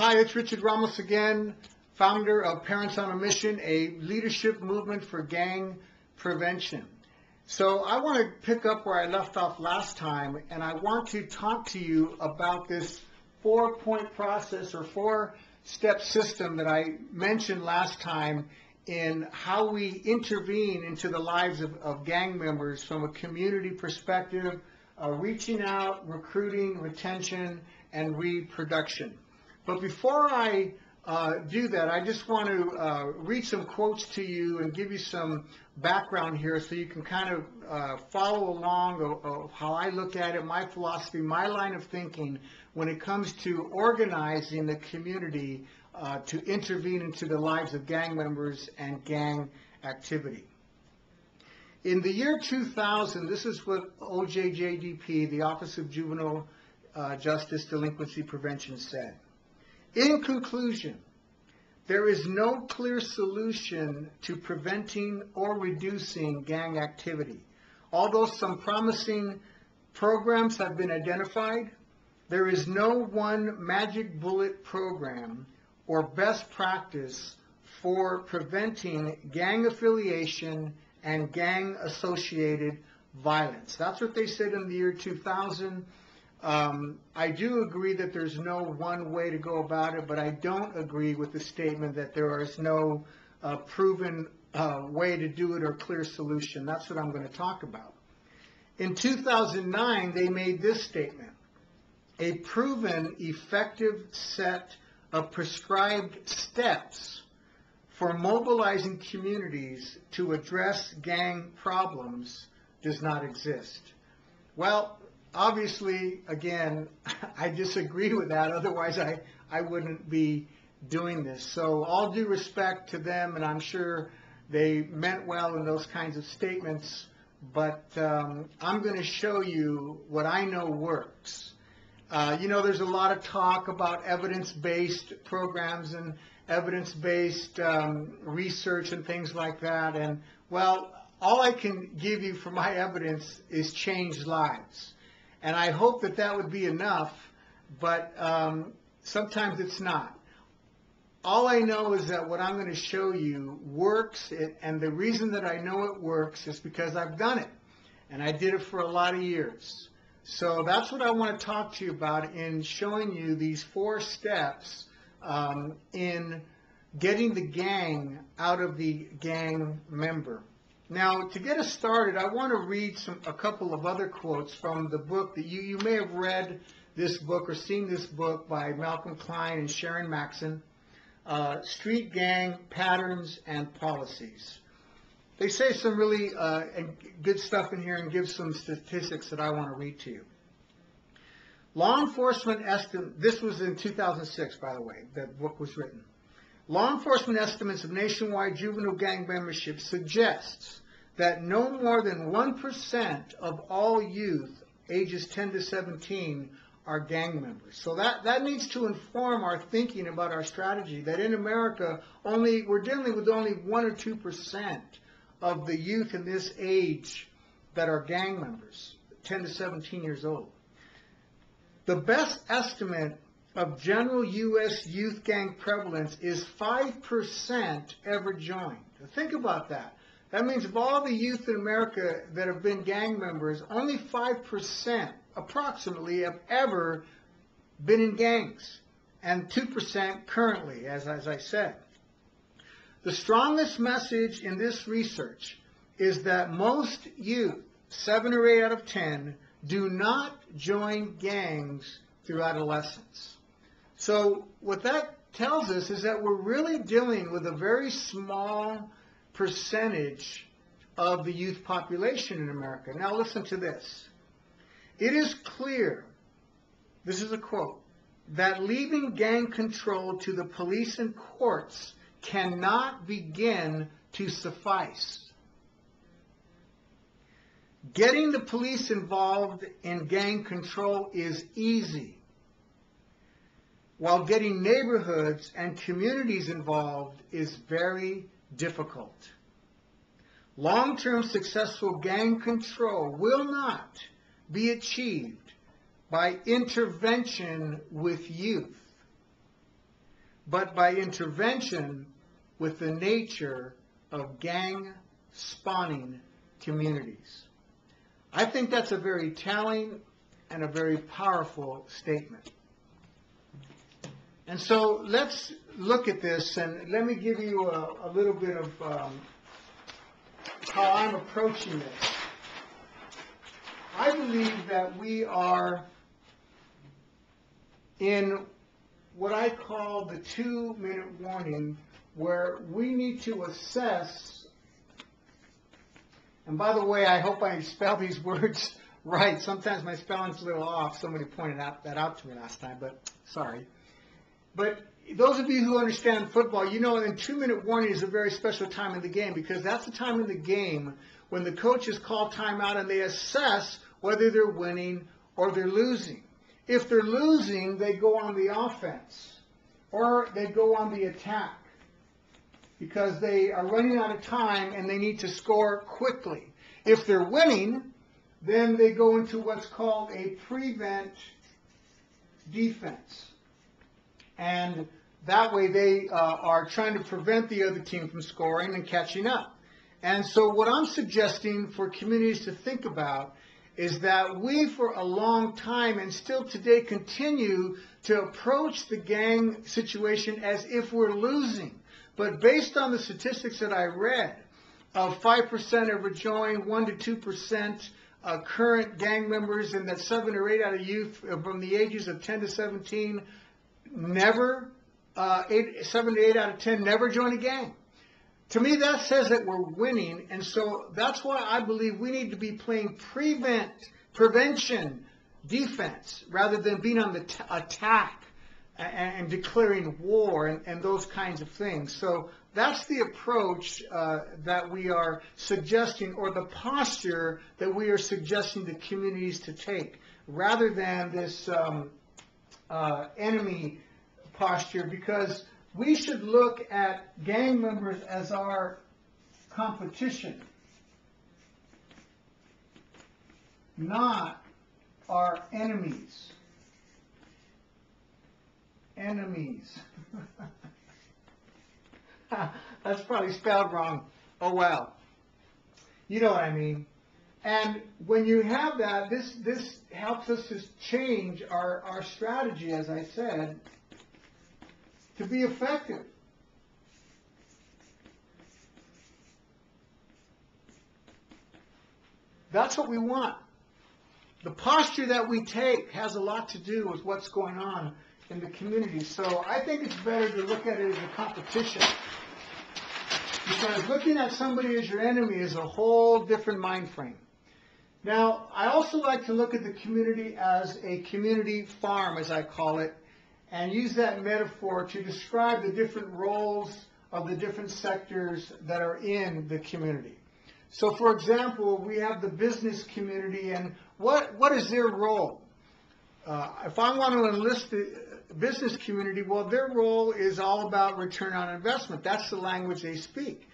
Hi, it's Richard Ramos again, founder of Parents on a Mission, a leadership movement for gang prevention. So I want to pick up where I left off last time, and I want to talk to you about this four-point process or four-step system that I mentioned last time in how we intervene into the lives of gang members from a community perspective, reaching out, recruiting, retention, and reproduction. But before I do that, I just want to read some quotes to you and give you some background here so you can kind of follow along of how I look at it, my philosophy, my line of thinking when it comes to organizing the community to intervene into the lives of gang members and gang activity. In the year 2000, this is what OJJDP, the Office of Juvenile Justice Delinquency Prevention, said. In conclusion, there is no clear solution to preventing or reducing gang activity. Although some promising programs have been identified, there is no one magic bullet program or best practice for preventing gang affiliation and gang-associated violence. That's what they said in the year 2000. I do agree that there's no one way to go about it, but I don't agree with the statement that there is no proven way to do it or clear solution. That's what I'm going to talk about. In 2009, they made this statement: a proven, effective set of prescribed steps for mobilizing communities to address gang problems does not exist. Well, obviously, again, I disagree with that. Otherwise, I wouldn't be doing this. So all due respect to them, and I'm sure they meant well in those kinds of statements, but I'm going to show you what I know works. There's a lot of talk about evidence-based programs and evidence-based research and things like that. And, well, all I can give you for my evidence is changed lives. And I hope that that would be enough, but sometimes it's not. All I know is that what I'm going to show you works, and the reason that I know it works is because I've done it, and I did it for a lot of years. So that's what I want to talk to you about in showing you these four steps in getting the gang out of the gang member. Now, to get us started, I want to read a couple of other quotes from the book that you may have read this book or seen this book by Malcolm Klein and Sharon Maxson, Street Gang Patterns and Policies. They say some really good stuff in here and give some statistics that I want to read to you. Law enforcement this was in 2006, by the way, that book was written. Law enforcement estimates of nationwide juvenile gang membership suggests that no more than 1% of all youth ages 10 to 17 are gang members. So that needs to inform our thinking about our strategy, that in America we're dealing with only 1 or 2% of the youth in this age that are gang members, 10 to 17 years old. The best estimate of general U.S. youth gang prevalence is 5% ever joined. Think about that. That means of all the youth in America that have been gang members, only 5% approximately have ever been in gangs, and 2% currently, as I said. The strongest message in this research is that most youth, 7 or 8 out of 10, do not join gangs through adolescence. So what that tells us is that we're really dealing with a very small percentage of the youth population in America. Now listen to this. It is clear, this is a quote, that leaving gang control to the police and courts cannot begin to suffice. Getting the police involved in gang control is easy, while getting neighborhoods and communities involved is very difficult. Long-term successful gang control will not be achieved by intervention with youth. but by intervention with the nature of gang-spawning communities. I think that's a very telling and a very powerful statement. And so let's look at this, and let me give you a little bit of how I'm approaching this. I believe that we are in what I call the 2-minute warning, where we need to assess, and by the way, I hope I spell these words right. Sometimes my spelling's a little off. Somebody pointed that out to me last time, but sorry. But those of you who understand football, you know that 2-minute warning is a very special time in the game, because that's the time in the game when the coaches call timeout and they assess whether they're winning or they're losing. If they're losing, they go on the offense or they go on the attack because they are running out of time and they need to score quickly. If they're winning, then they go into what's called a prevent defense. And that way they are trying to prevent the other team from scoring and catching up. And so what I'm suggesting for communities to think about is that we, for a long time and still today, continue to approach the gang situation as if we're losing. But based on the statistics that I read, of 5% ever join, 1 to 2% current gang members, and that 7 or 8 out of youth from the ages of 10 to 17 never, 7 to 8 out of 10 never join a gang. To me, that says that we're winning, and so that's why I believe we need to be playing prevention defense rather than being on the attack and declaring war and those kinds of things. So that's the approach that we are suggesting, or the posture that we are suggesting to communities to take, rather than this enemy posture, because we should look at gang members as our competition, not our enemies. Enemies. That's probably spelled wrong. Oh well. You know what I mean. And when you have that, this helps us to change our strategy, as I said, to be effective. That's what we want. The posture that we take has a lot to do with what's going on in the community. So I think it's better to look at it as a competition. Because looking at somebody as your enemy is a whole different mind frame. Now, I also like to look at the community as a community farm, as I call it, and use that metaphor to describe the different roles of the different sectors that are in the community. So, for example, we have the business community, and what is their role? If I want to enlist the business community, well, their role is all about return on investment. That's the language they speak.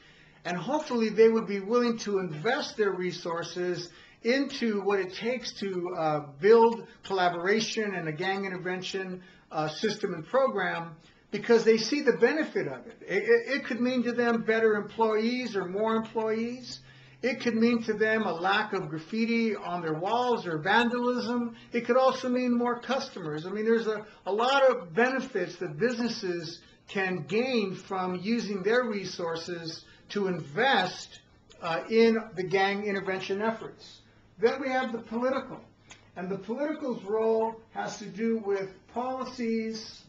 And hopefully they would be willing to invest their resources into what it takes to build collaboration and a gang intervention system and program, because they see the benefit of it. It could mean to them better employees or more employees. It could mean to them a lack of graffiti on their walls or vandalism. It could also mean more customers. I mean, there's a lot of benefits that businesses can gain from using their resources to invest in the gang intervention efforts. Then we have the political. And the political's role has to do with policies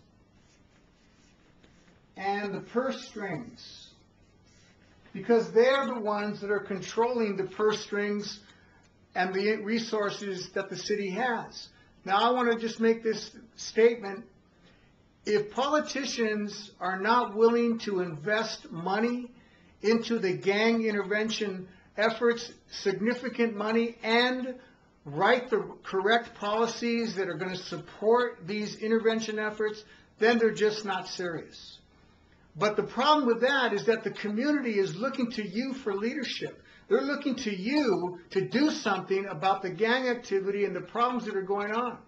and the purse strings, because they're the ones that are controlling the purse strings and the resources that the city has. Now, I want to just make this statement. If politicians are not willing to invest money into the gang intervention efforts, significant money, and write the correct policies that are going to support these intervention efforts, then they're just not serious. But the problem with that is that the community is looking to you for leadership. They're looking to you to do something about the gang activity and the problems that are going on.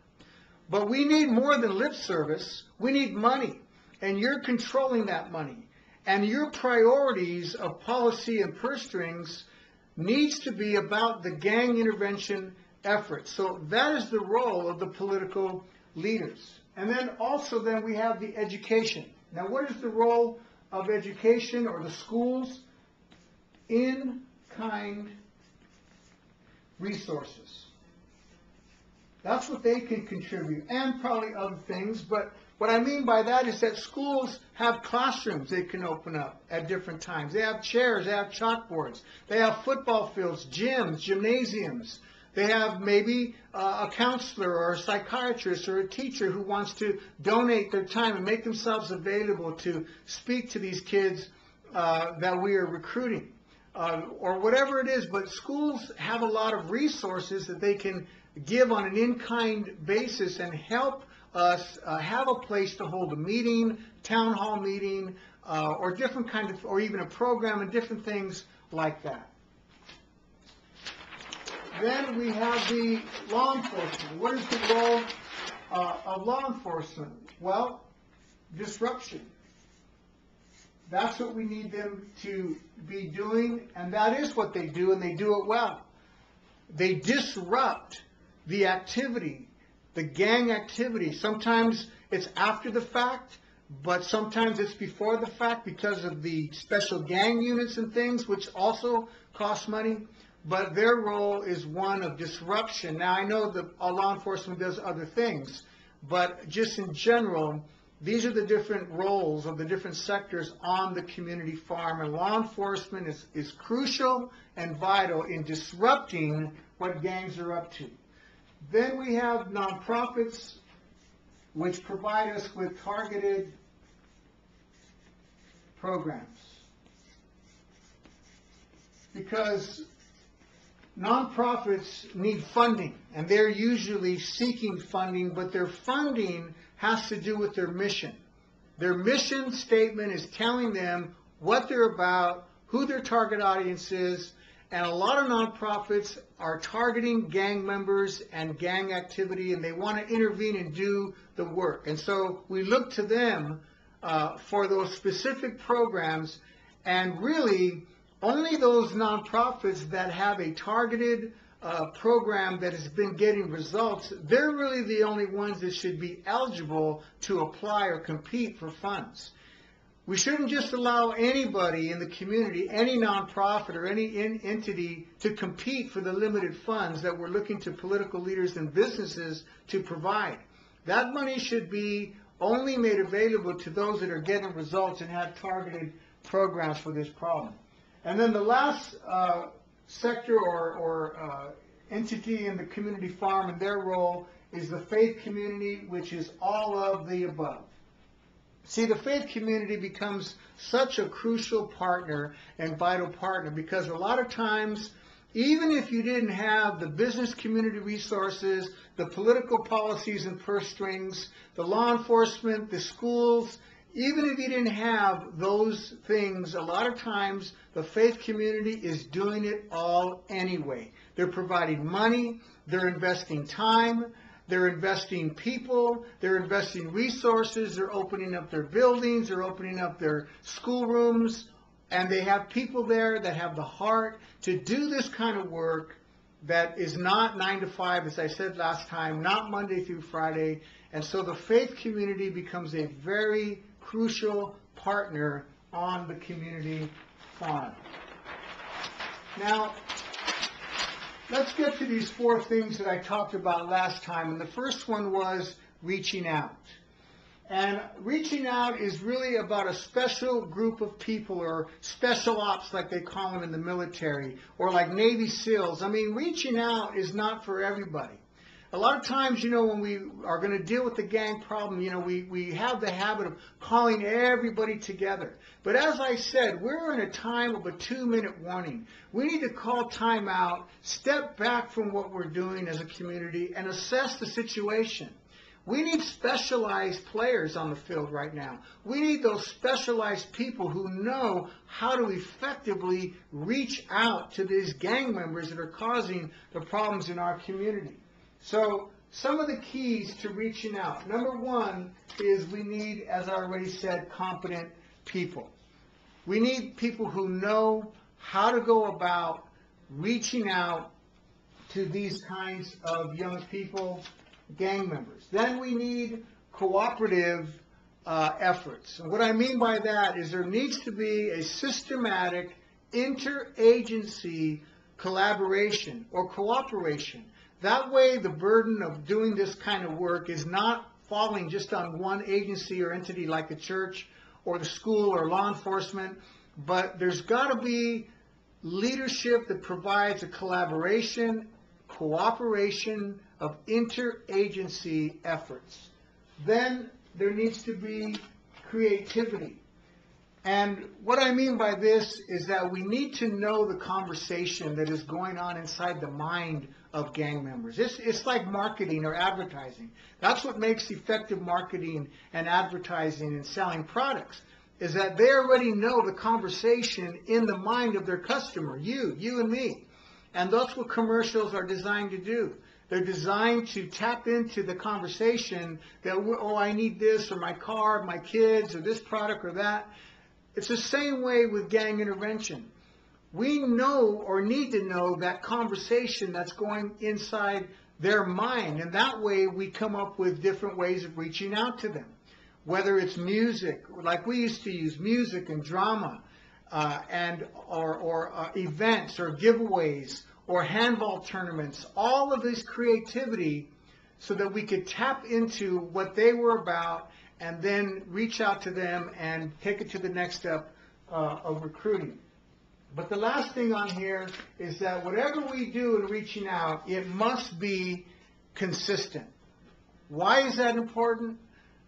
But we need more than lip service. We need money. and you're controlling that money. And your priorities of policy and purse strings needs to be about the gang intervention effort. So that is the role of the political leaders. And then also then we have the education. Now what is the role of education or the schools? In-kind resources. That's what they can contribute, and probably other things, but what I mean by that is that schools have classrooms they can open up at different times. They have chairs, they have chalkboards, they have football fields, gyms, gymnasiums. They have maybe a counselor or a psychiatrist or a teacher who wants to donate their time and make themselves available to speak to these kids that we are recruiting. Or whatever it is, but schools have a lot of resources that they can give on an in-kind basis and help us have a place to hold a meeting, town hall meeting, or different kind of, or even a program and different things like that. Then we have the law enforcement. What is the role of law enforcement? Well, disruption. That's what we need them to be doing, and that is what they do, and they do it well. They disrupt the activity, the gang activity. Sometimes it's after the fact, but sometimes it's before the fact because of the special gang units and things, which also cost money. But their role is one of disruption. Now, I know that law enforcement does other things, but just in general, these are the different roles of the different sectors on the community farm, and law enforcement is crucial and vital in disrupting what gangs are up to. Then we have nonprofits, which provide us with targeted programs. Because nonprofits need funding, and they're usually seeking funding, but their funding has to do with their mission. Their mission statement is telling them what they're about, who their target audience is, and a lot of nonprofits are targeting gang members and gang activity, and they want to intervene and do the work. And so we look to them for those specific programs, and really only those nonprofits that have a targeted program that has been getting results, they're really the only ones that should be eligible to apply or compete for funds. We shouldn't just allow anybody in the community, any nonprofit or any entity, to compete for the limited funds that we're looking to political leaders and businesses to provide. That money should be only made available to those that are getting results and have targeted programs for this problem. And then the last sector or entity in the community farm and their role is the faith community, which is all of the above. See, the faith community becomes such a crucial partner and vital partner because a lot of times, even if you didn't have the business community resources, the political policies and purse strings, the law enforcement, the schools, even if you didn't have those things, a lot of times the faith community is doing it all anyway. They're providing money, they're investing time, they're investing people, they're investing resources, they're opening up their buildings, they're opening up their schoolrooms, and they have people there that have the heart to do this kind of work that is not 9 to 5, as I said last time, not Monday through Friday. And so the faith community becomes a very crucial partner on the community farm. Now, let's get to these 4 things that I talked about last time. And the first one was reaching out. And reaching out is really about a special group of people, or special ops like they call them in the military, or like Navy SEALs. I mean, reaching out is not for everybody. A lot of times, when we are going to deal with the gang problem, we have the habit of calling everybody together. But as I said, we're in a time of a 2-minute warning. We need to call time out, step back from what we're doing as a community, and assess the situation. We need specialized players on the field right now. We need those specialized people who know how to effectively reach out to these gang members that are causing the problems in our community. So some of the keys to reaching out. Number 1 is we need, as I already said, competent people. We need people who know how to go about reaching out to these kinds of young people, gang members. Then we need cooperative efforts. And what I mean by that is there needs to be a systematic interagency collaboration or cooperation. That way the burden of doing this kind of work is not falling just on one agency or entity like the church or the school or law enforcement, but there's got to be leadership that provides a collaboration, cooperation of interagency efforts. Then there needs to be creativity. And what I mean by this is that we need to know the conversation that is going on inside the mind of gang members. It's like marketing or advertising. That's what makes effective marketing and advertising and selling products, is that they already know the conversation in the mind of their customer, you and me. And that's what commercials are designed to do. They're designed to tap into the conversation that, oh, I need this, or my car, my kids, or this product or that. It's the same way with gang intervention. We know or need to know that conversation that's going inside their mind, and that way we come up with different ways of reaching out to them. Whether it's music, like we used to use music and drama, or events or giveaways or handball tournaments, all of this creativity so that we could tap into what they were about and then reach out to them and take it to the next step of recruiting. But the last thing on here is that whatever we do in reaching out, it must be consistent. Why is that important?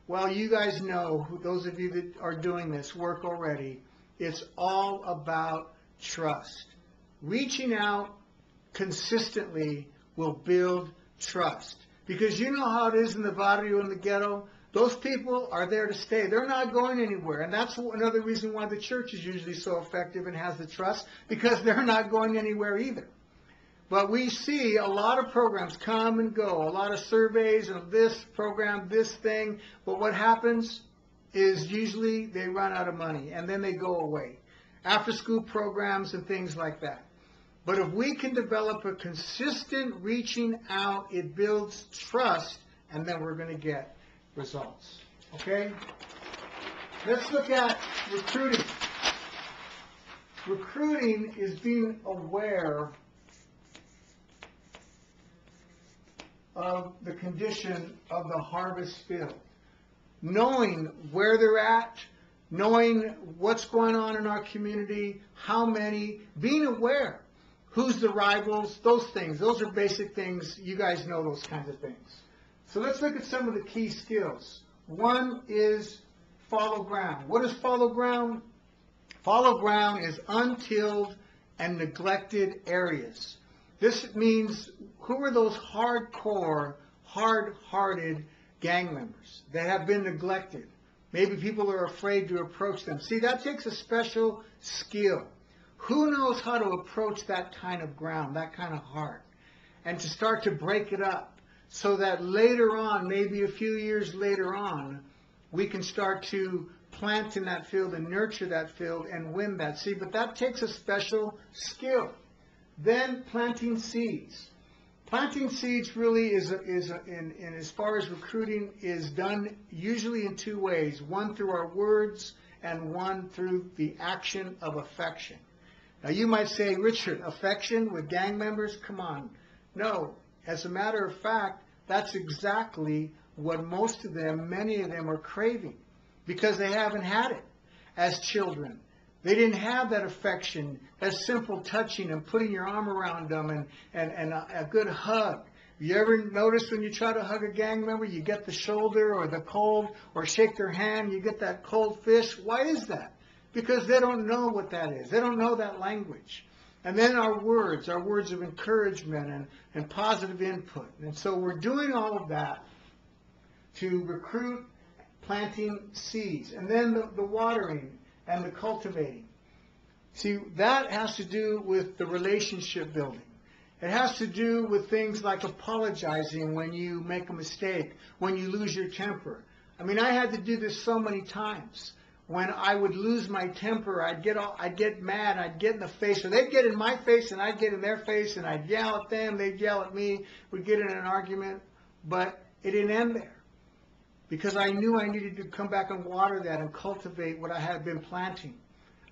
Well, you guys know, those of you that are doing this work already, it's all about trust. Reaching out consistently will build trust. Because you know how it is in the barrio, in the ghetto. Those people are there to stay. They're not going anywhere. And that's another reason why the church is usually so effective and has the trust, because they're not going anywhere either. But we see a lot of programs come and go, a lot of surveys of this program, this thing. But what happens is usually they run out of money and then they go away. After school programs and things like that. But if we can develop a consistent reaching out, it builds trust, and then we're going to get results. Okay? Let's look at recruiting. Recruiting is being aware of the condition of the harvest field. Knowing where they're at, knowing what's going on in our community, how many, being aware. Who's the rivals, those things. Those are basic things. You guys know those kinds of things. So let's look at some of the key skills. One is follow ground. What is follow ground? Follow ground is untilled and neglected areas. This means, who are those hardcore, hard-hearted gang members that have been neglected? Maybe people are afraid to approach them. See, that takes a special skill. Who knows how to approach that kind of ground, that kind of heart, and to start to break it up so that later on, maybe a few years later on, we can start to plant in that field and nurture that field and win that seed. But that takes a special skill. Then planting seeds. Planting seeds really is as far as recruiting, is done usually in two ways. One through our words and one through the action of affection. Now you might say, Richard, affection with gang members? Come on. No. As a matter of fact, that's exactly what most of them, many of them, are craving, because they haven't had it as children. They didn't have that affection, that simple touching and putting your arm around them and a good hug. You ever notice when you try to hug a gang member, you get the shoulder or the cold, or shake their hand, you get that cold fish? Why is that? Because they don't know what that is. They don't know that language. And then our words of encouragement and positive input. And so we're doing all of that to recruit, planting seeds. And then the watering and the cultivating. See, that has to do with the relationship building. It has to do with things like apologizing when you make a mistake, when you lose your temper. I mean, I had to do this so many times. When I would lose my temper, I'd get mad, I'd get in the face, or they'd get in my face and I'd get in their face, and I'd yell at them, they'd yell at me, we'd get in an argument, but it didn't end there. Because I knew I needed to come back and water that and cultivate what I had been planting.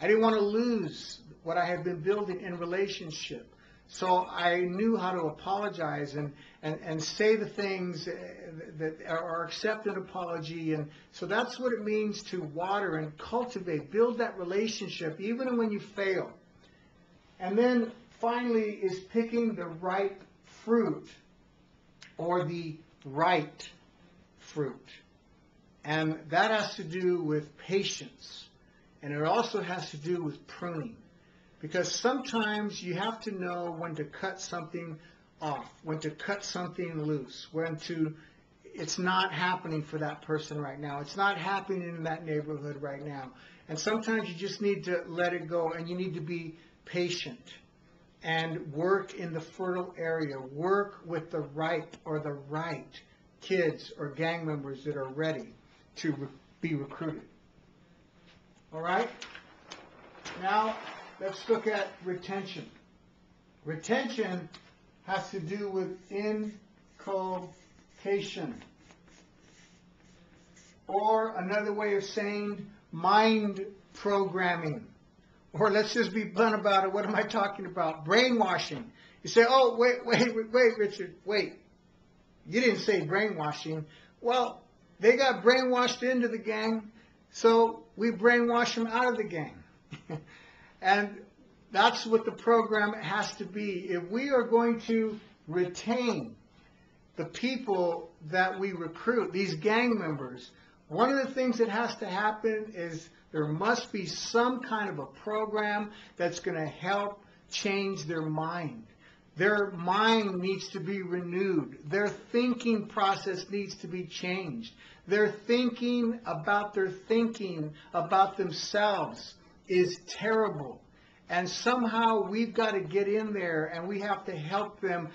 I didn't want to lose what I had been building in relationship. So I knew how to apologize and say the things that are accept an apology. And so that's what it means to water and cultivate, build that relationship, even when you fail. And then finally is picking the ripe fruit, or the right fruit. And that has to do with patience. And it also has to do with pruning. Because sometimes you have to know when to cut something off, when to cut something loose, it's not happening for that person right now. It's not happening in that neighborhood right now. And sometimes you just need to let it go, and you need to be patient and work in the fertile area. Work with the ripe or the right kids or gang members that are ready to be recruited. All right? Now, let's look at retention. Retention has to do with inculcation. Or another way of saying mind programming. Or let's just be blunt about it. What am I talking about? Brainwashing. You say, oh, wait, Richard, wait. You didn't say brainwashing. Well, they got brainwashed into the gang, so we brainwash them out of the gang. And that's what the program has to be. If we are going to retain the people that we recruit, these gang members, one of the things that has to happen is there must be some kind of a program that's going to help change their mind. Their mind needs to be renewed. Their thinking process needs to be changed. Their thinking about themselves is terrible. And somehow we've got to get in there, and we have to help them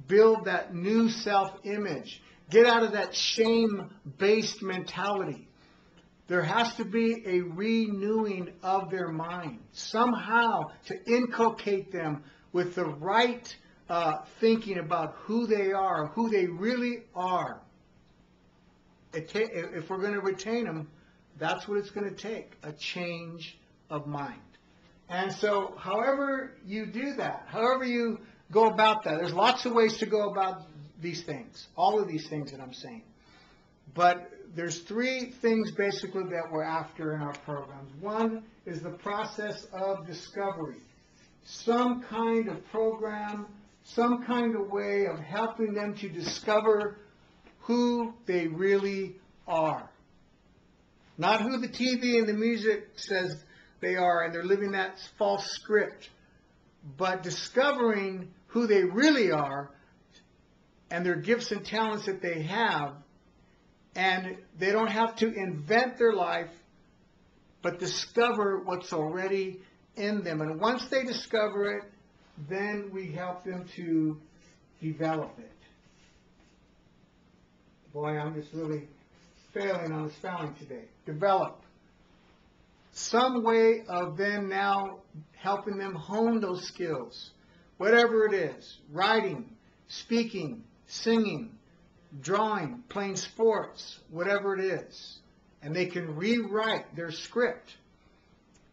build that new self-image. Get out of that shame-based mentality. There has to be a renewing of their mind, somehow to inculcate them with the right thinking about who they are, who they really are. If we're going to retain them, that's what it's going to take, a change of mind. And so however you do that, however you go about that, there's lots of ways to go about these things, all of these things that I'm saying. But there's three things basically that we're after in our programs. One is the process of discovery. Some kind of program, some kind of way of helping them to discover who they really are. Not who the TV and the music says they are, and they're living that false script, but discovering who they really are and their gifts and talents that they have, and they don't have to invent their life, but discover what's already in them. And once they discover it, then we help them to develop it. Boy, I'm just really failing on the spelling today. Develop. Some way of them now helping them hone those skills. Whatever it is, writing, speaking, singing, drawing, playing sports, whatever it is. And they can rewrite their script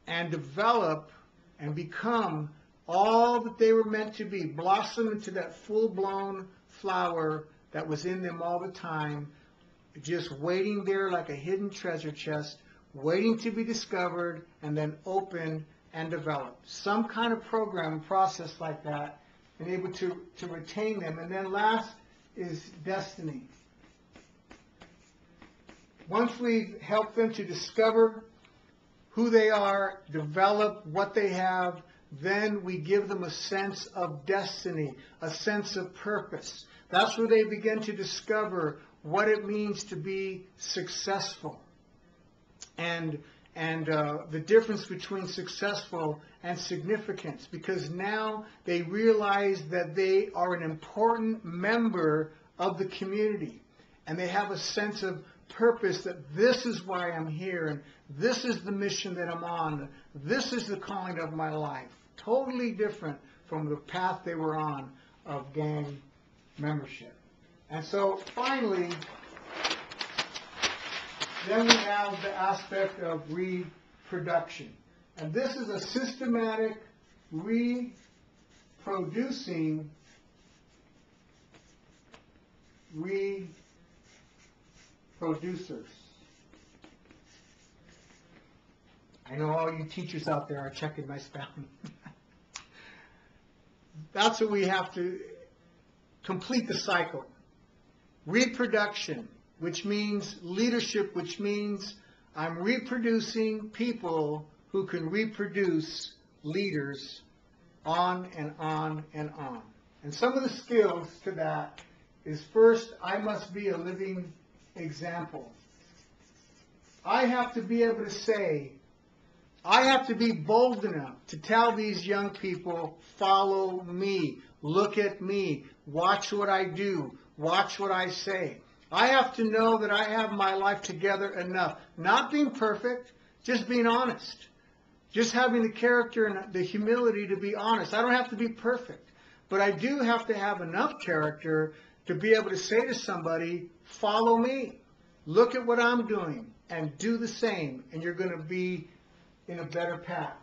and develop and become all that they were meant to be, blossom into that full-blown flower that was in them all the time, just waiting there like a hidden treasure chest, waiting to be discovered and then opened and developed. Some kind of program and process like that, and able to retain them. And then last is destiny. Once we've helped them to discover who they are, develop what they have, then we give them a sense of destiny, a sense of purpose. That's where they begin to discover what it means to be successful. And the difference between successful and significance, because now they realize that they are an important member of the community. and they have a sense of purpose that this is why I'm here, and this is the mission that I'm on, this is the calling of my life. Totally different from the path they were on of gang membership. And so finally, then we have the aspect of reproduction. And this is a systematic reproducing reproducers. I know all you teachers out there are checking my spelling. That's what we have to complete the cycle. Reproduction, which means leadership, which means I'm reproducing people who can reproduce leaders on and on and on. And some of the skills to that is, first, I must be a living example. I have to be able to say, I have to be bold enough to tell these young people, follow me, look at me, watch what I do, watch what I say. I have to know that I have my life together enough. Not being perfect, just being honest. Just having the character and the humility to be honest. I don't have to be perfect, but I do have to have enough character to be able to say to somebody, follow me, look at what I'm doing, and do the same, and you're going to be in a better path.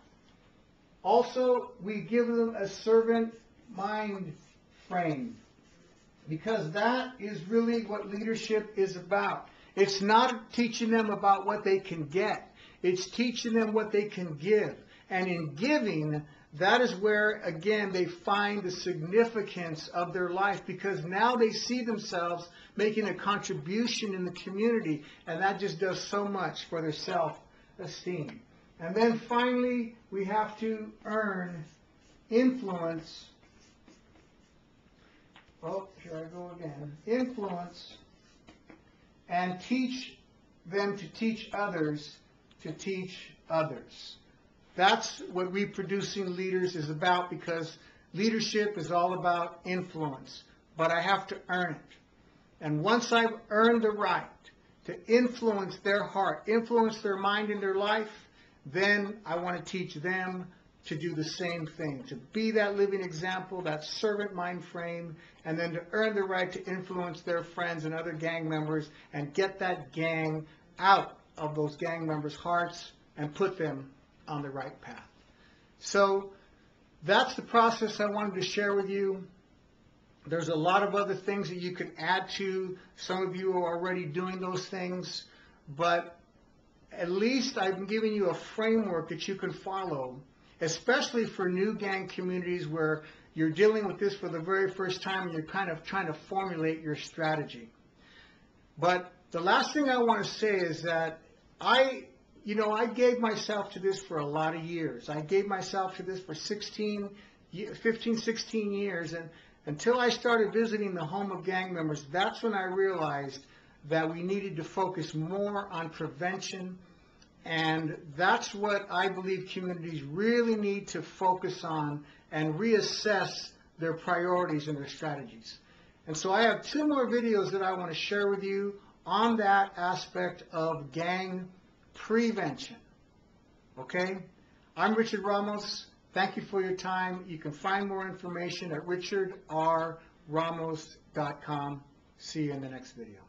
Also, we give them a servant mind frame, because that is really what leadership is about. It's not teaching them about what they can get. It's teaching them what they can give. And in giving, that is where, again, they find the significance of their life, because now they see themselves making a contribution in the community, and that just does so much for their self-esteem. And then finally, we have to earn influence. Oh, here I go again. Influence, and teach them to teach others to teach others. That's what reproducing leaders is about, because leadership is all about influence. But I have to earn it. And once I've earned the right to influence their heart, influence their mind and their life, then I want to teach them to do the same thing, to be that living example, that servant mind frame, and then to earn the right to influence their friends and other gang members and get that gang out of those gang members' hearts and put them on the right path. So that's the process I wanted to share with you. There's a lot of other things that you can add to. Some of you are already doing those things, but at least I've given you a framework that you can follow, especially for new gang communities where you're dealing with this for the very first time and you're kind of trying to formulate your strategy. But the last thing I want to say is that I gave myself to this for a lot of years. I gave myself to this for 15, 16 years, and until I started visiting the home of gang members, that's when I realized that we needed to focus more on prevention, and that's what I believe communities really need to focus on and reassess their priorities and their strategies. And so I have 2 more videos that I want to share with you on that aspect of gang prevention. Okay? I'm Richard Ramos. Thank you for your time. You can find more information at richardrramos.com. See you in the next video.